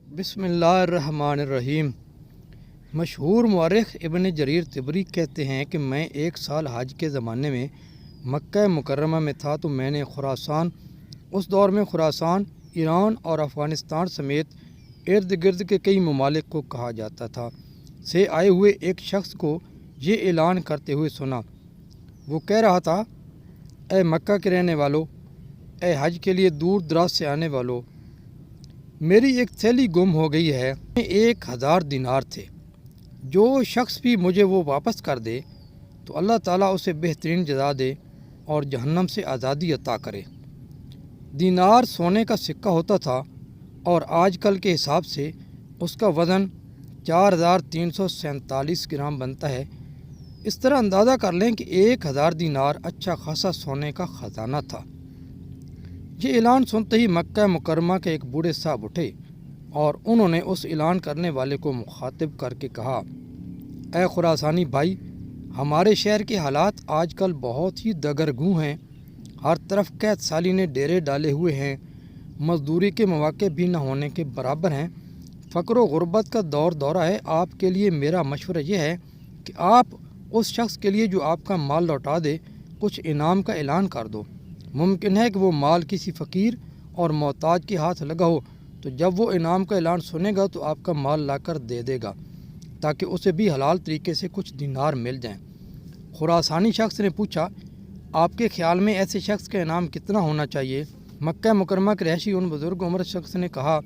बिस्मिल्लाहिर्रहमानिर्रहीम। मशहूर मौरख़ इब्न Jarir Tabari कहते हैं कि मैं एक साल हज के ज़माने में मक्का मुकर्रमा में था तो मैंने खुरासान, उस दौर में खुरासान ईरान और अफ़गानिस्तान समेत इर्द गिर्द के कई ममालिक को कहा जाता था से आए हुए एक शख्स को ये ऐलान करते हुए सुना। वो कह रहा था, ए मक्का के रहने वालों, ए हज के लिए दूर दराज से आने वालों, मेरी एक थैली गुम हो गई है। 1000 दिनार थे। जो शख्स भी मुझे वो वापस कर दे तो अल्लाह ताला उसे बेहतरीन जज़ा दे और जहन्नम से आज़ादी अता करे। दिनार सोने का सिक्का होता था और आजकल के हिसाब से उसका वज़न 4347 ग्राम बनता है। इस तरह अंदाज़ा कर लें कि 1000 दिनार अच्छा खासा सोने का ख़जाना था। ये ऐलान सुनते ही मक्का मुकरमा के एक बूढ़े साहब उठे और उन्होंने उस ऐलान करने वाले को मुखातिब करके कहा, ए खुरासानी भाई, हमारे शहर के हालात आजकल बहुत ही दगरगू हैं। हर तरफ कैद साली ने डेरे डाले हुए हैं, मजदूरी के मौके भी न होने के बराबर हैं। फ़क्र व गुर्बत का दौरा है। आपके लिए मेरा मशवरा यह है कि आप उस शख्स के लिए जो आपका माल लौटा दे कुछ इनाम का ऐलान कर दो। मुमकिन है कि वो माल किसी फ़कीर और मोहताज के हाथ लगा हो, तो जब वो इनाम का ऐलान सुनेगा तो आपका माल लाकर दे देगा ताकि उसे भी हलाल तरीके से कुछ दिनार मिल जाएं। खुरासानी शख्स ने पूछा, आपके ख्याल में ऐसे शख्स का इनाम कितना होना चाहिए? मक्का मुकरमा के रहशी उन बुज़ुर्ग उम्र शख्स ने कहा,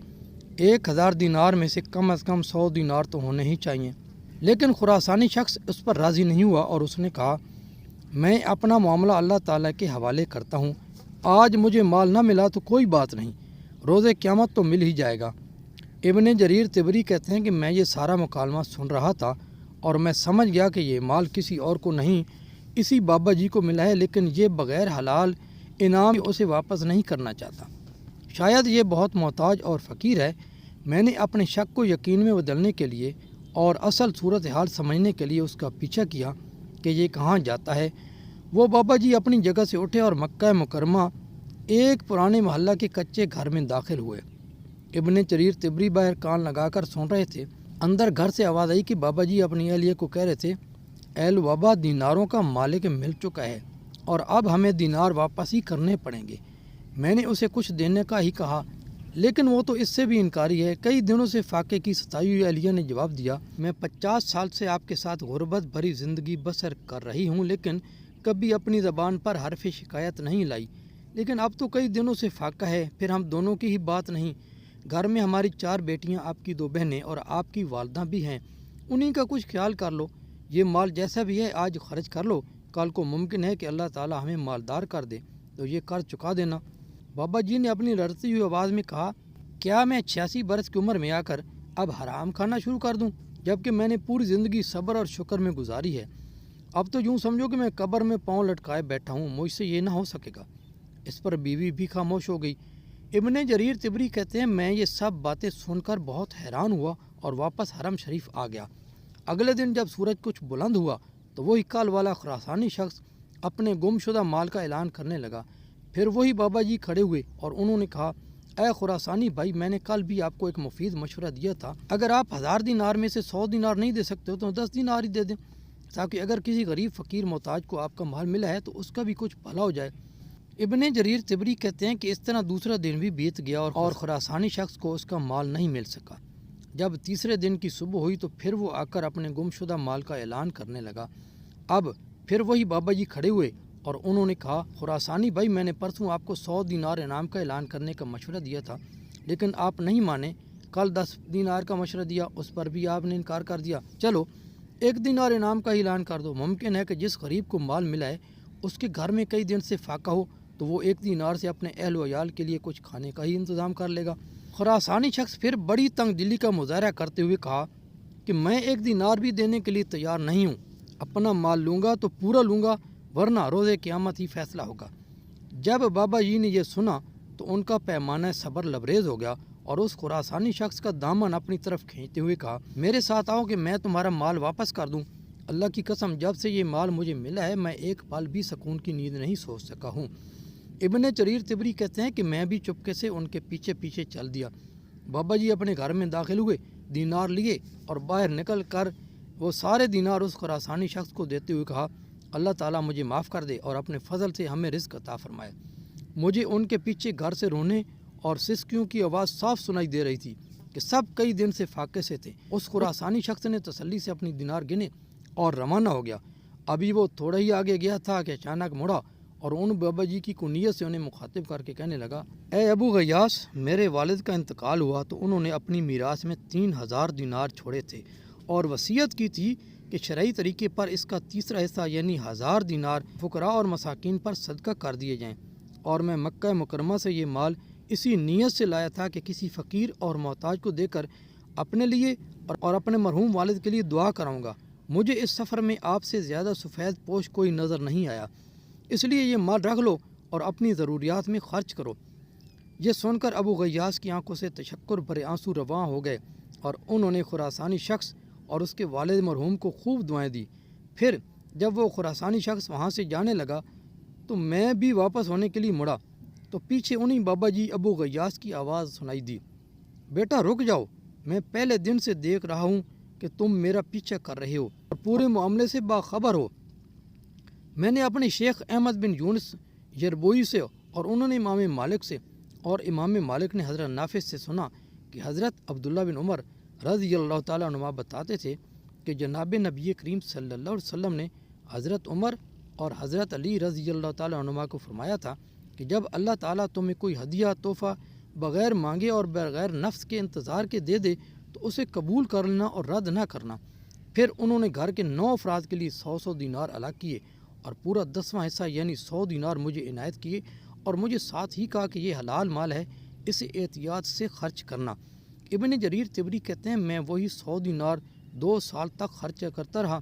1000 दिनार में से कम 100 दिनार तो होने ही चाहिए। लेकिन खुरासानी शख्स उस पर राज़ी नहीं हुआ और उसने कहा, मैं अपना मामला अल्लाह ताला के हवाले करता हूँ। आज मुझे माल ना मिला तो कोई बात नहीं, रोज़े क़यामत तो मिल ही जाएगा। इब्न जरीर तिबरी कहते हैं कि मैं ये सारा मुकालमा सुन रहा था और मैं समझ गया कि ये माल किसी और को नहीं, इसी बाबा जी को मिला है, लेकिन ये बग़ैर हलाल इनाम उसे वापस नहीं करना चाहता। शायद ये बहुत मोहताज और फ़कीर है। मैंने अपने शक को यकीन में बदलने के लिए और असल सूरत हाल समझने के लिए उसका पीछा किया कि ये कहाँ जाता है। वो बाबा जी अपनी जगह से उठे और मक्का मुकरमा एक पुराने मोहल्ला के कच्चे घर में दाखिल हुए। इब्न जरीर तिबरी बाहर कान लगाकर सुन रहे थे। अंदर घर से आवाज़ आई कि बाबा जी अपनी अहलिया को कह रहे थे, एल बाबा, दिनारों का मालिक मिल चुका है और अब हमें दिनार वापस ही करने पड़ेंगे। मैंने उसे कुछ देने का ही कहा, लेकिन वो तो इससे भी इनकारी है। कई दिनों से फाके की सताई हुई अहलिया ने जवाब दिया, मैं 50 साल से आपके साथ गुर्बत भरी ज़िंदगी बसर कर रही हूँ, लेकिन कभी अपनी ज़बान पर हरफ शिकायत नहीं लाई। लेकिन अब तो कई दिनों से फाका है, फिर हम दोनों की ही बात नहीं। घर में हमारी 4 बेटियां, आपकी 2 बहनें और आपकी वालदा भी हैं। उन्हीं का कुछ ख्याल कर लो। ये माल जैसा भी है आज खर्च कर लो, कल को मुमकिन है कि अल्लाह ताला हमें मालदार कर दे तो ये कर्ज चुका देना। बाबा जी ने अपनी लड़ती हुई आवाज़ में कहा, क्या मैं 86 बरस की उम्र में आकर अब हराम खाना शुरू कर दूँ, जबकि मैंने पूरी ज़िंदगी सब्र और शुक्र में गुजारी है। अब तो यूँ समझो कि मैं कब्र में पाँव लटकाए बैठा हूँ, मुझसे ये ना हो सकेगा। इस पर बीवी भी खामोश हो गई। इब्न जरीर तिबरी कहते हैं, मैं ये सब बातें सुनकर बहुत हैरान हुआ और वापस हरम शरीफ आ गया। अगले दिन जब सूरज कुछ बुलंद हुआ तो वही कल वाला खुरासानी शख्स अपने गुमशुदा माल का ऐलान करने लगा। फिर वही बाबा जी खड़े हुए और उन्होंने कहा, ए खुरासानी भाई, मैंने कल भी आपको एक मुफीद मशवरा दिया था। अगर आप 1000 दिनार में से 100 दिनार नहीं दे सकते हो तो 10 दिनार ही दे दें, ताकि अगर किसी गरीब फ़कीर मोहताज को आपका माल मिला है तो उसका भी कुछ भला हो जाए। इब्न जरीर तिबरी कहते हैं कि इस तरह दूसरा दिन भी बीत गया और खुरासानी शख्स को उसका माल नहीं मिल सका। जब तीसरे दिन की सुबह हुई तो फिर वो आकर अपने गुमशुदा माल का ऐलान करने लगा। अब फिर वही बाबा जी खड़े हुए और उन्होंने कहा, खुरासानी भाई, मैंने परसों आपको 100 दिनार इनाम का ऐलान करने का मशवरा दिया था, लेकिन आप नहीं माने। कल 10 दिनार का मशवरा दिया, उस पर भी आपने इनकार कर दिया। चलो 1 दिनार इनाम का ऐलान कर दो। मुमकिन है कि जिस गरीब को माल मिला है उसके घर में कई दिन से फाका हो, तो वो 1 दिनार से अपने अहल व अयाल के लिए कुछ खाने का ही इंतज़ाम कर लेगा। खुरासानी शख्स फिर बड़ी तंग दिली का मुजाहरा करते हुए कहा कि मैं 1 दिनार भी देने के लिए तैयार नहीं हूँ। अपना माल लूँगा तो पूरा लूँगा, वरना रोज़े क़यामत ही फैसला होगा। जब बाबा जी ने यह सुना तो उनका पैमाना सब्र लबरेज हो गया और उस खुरासानी शख्स का दामन अपनी तरफ खींचते हुए कहा, मेरे साथ आओ कि मैं तुम्हारा माल वापस कर दूँ। अल्लाह की कसम, जब से ये माल मुझे मिला है मैं एक पल भी सुकून की नींद नहीं सो सका हूँ। इब्न जरीर तिबरी कहते हैं कि मैं भी चुपके से उनके पीछे पीछे चल दिया। بابا جی اپنے گھر میں داخل ہوئے، دینار لیے اور باہر نکل کر وہ سارے دینار اس خراسانی شخص کو دیتے ہوئے کہا، اللہ تعالیٰ مجھے معاف کر دے اور اپنے فضل سے ہمیں رزق عطا فرمائے۔ مجھے ان کے پیچھے گھر سے رونے اور سسکیوں کی آواز صاف سنائی دے رہی تھی کہ سب کئی دن سے فاقے سے تھے۔ اس خراسانی شخص نے تسلی سے اپنی دینار گنے اور روانہ ہو گیا۔ ابھی وہ تھوڑا ہی آگے گیا تھا کہ اچانک مڑا اور ان بابا جی کی کنیت سے انہیں مخاطب کر کے کہنے لگا، اے ابو غیاث، میرے والد کا انتقال ہوا تو انہوں نے اپنی میراث میں 3000 دینار چھوڑے تھے اور وصیت کی تھی کہ شرعی طریقے پر اس کا تیسرا حصہ یعنی 1000 دینار فقراء اور مساکین پر صدقہ کر دیے جائیں، اور میں مکہ مکرمہ سے یہ مال اسی نیت سے لایا تھا کہ کسی فقیر اور محتاج کو دے کر اپنے لیے اور اپنے مرحوم والد کے لیے دعا کراؤں گا۔ مجھے اس سفر میں آپ سے زیادہ سفید پوش کوئی نظر نہیں آیا، اس لیے یہ مال رکھ لو اور اپنی ضروریات میں خرچ کرو۔ یہ سن کر ابو غیاث کی آنکھوں سے تشکر بھرے آنسو رواں ہو گئے اور انہوں نے خراسانی شخص اور اس کے والد مرحوم کو خوب دعائیں دی۔ پھر جب وہ خراسانی شخص وہاں سے جانے لگا تو میں بھی واپس ہونے کے لیے مڑا تو پیچھے انہی بابا جی ابو غیاث کی آواز سنائی دی، بیٹا رک جاؤ، میں پہلے دن سے دیکھ رہا ہوں کہ تم میرا پیچھا کر رہے ہو اور پورے معاملے سے باخبر ہو۔ میں نے اپنے شیخ احمد بن یونس یربوئی سے اور انہوں نے امام مالک سے اور امام مالک نے حضرت نافع سے سنا کہ حضرت عبداللہ بن عمر رضی اللہ تعالیٰ عنہ بتاتے تھے کہ جناب نبی کریم صلی اللہ علیہ وسلم نے حضرت عمر اور حضرت علی رضی اللہ تعالیٰ عنہ کو فرمایا تھا کہ جب اللہ تعالیٰ تمہیں کوئی ہدیہ تحفہ بغیر مانگے اور بغیر نفس کے انتظار کے دے دے تو اسے قبول کر لینا اور رد نہ کرنا۔ پھر انہوں نے گھر کے 9 افراد کے لیے 100 دینار ادا کیے اور پورا 10واں حصہ یعنی 100 دینار مجھے عنایت کیے اور مجھے ساتھ ہی کہا کہ یہ حلال مال ہے، اسے احتیاط سے خرچ کرنا۔ ابن جریر طبری کہتے ہیں میں وہی 100 دینار 2 سال تک خرچ کرتا رہا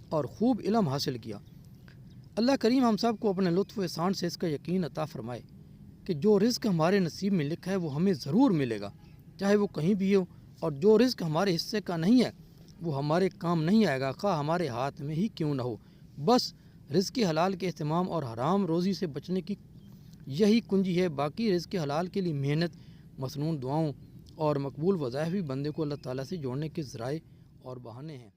اور خوب علم حاصل کیا۔ اللہ کریم ہم سب کو اپنے لطف و احسان سے اس کا یقین عطا فرمائے کہ جو رزق ہمارے نصیب میں لکھا ہے وہ ہمیں ضرور ملے گا، چاہے وہ کہیں بھی ہو، اور جو رزق ہمارے حصے کا نہیں ہے وہ ہمارے کام نہیں آئے گا، خواہ ہمارے ہاتھ میں ہی کیوں نہ ہو۔ بس رزق حلال کے اہتمام اور حرام روزی سے بچنے کی یہی کنجی ہے، باقی رزق حلال کے لیے محنت، مسنون دعاؤں اور مقبول وظائف بھی بندے کو اللہ تعالیٰ سے جوڑنے کے ذرائع اور بہانے ہیں۔